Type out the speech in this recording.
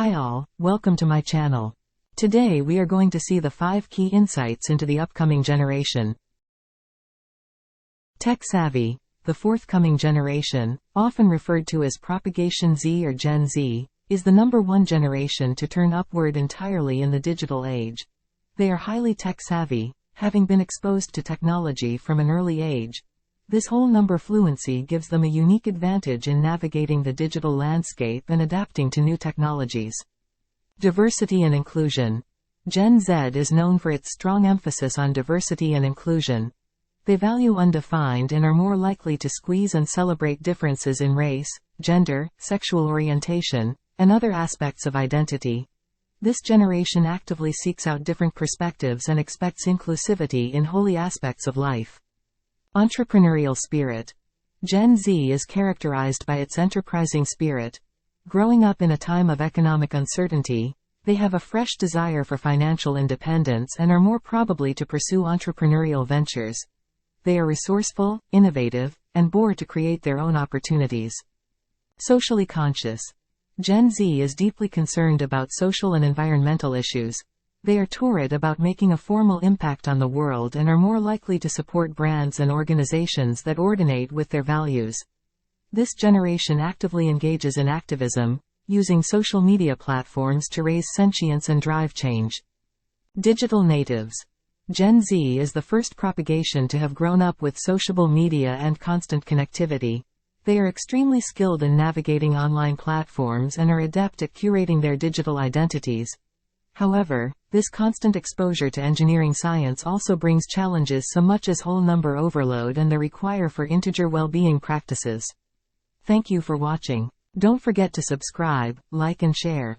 Hi all, welcome to my channel. Today we are going to see the 5 key insights into the upcoming generation. Tech-savvy, the forthcoming generation, often referred to as Propagation Z or Gen Z, is the #1 generation to turn upward entirely in the digital age. They are highly tech-savvy, having been exposed to technology from an early age. This whole number fluency gives them a unique advantage in navigating the digital landscape and adapting to new technologies. Diversity and inclusion. Gen Z is known for its strong emphasis on diversity and inclusion. They value undefined and are more likely to squeeze and celebrate differences in race, gender, sexual orientation, and other aspects of identity. This generation actively seeks out different perspectives and expects inclusivity in wholly aspects of life. Entrepreneurial spirit. Gen Z is characterized by its enterprising spirit. Growing up in a time of economic uncertainty, they have a fresh desire for financial independence and are more probably to pursue entrepreneurial ventures. They are resourceful, innovative, and bored to create their own opportunities. Socially conscious. Gen Z is deeply concerned about social and environmental issues. They are torrid about making a formal impact on the world and are more likely to support brands and organizations that ordinate with their values. This generation actively engages in activism, using social media platforms to raise sentience and drive change. Digital natives. Gen Z is the first propagation to have grown up with sociable media and constant connectivity. They are extremely skilled in navigating online platforms and are adept at curating their digital identities. However, this constant exposure to engineering science also brings challenges such as whole number overload and the require for integer well-being practices. Thank you for watching. Don't forget to subscribe, like and share.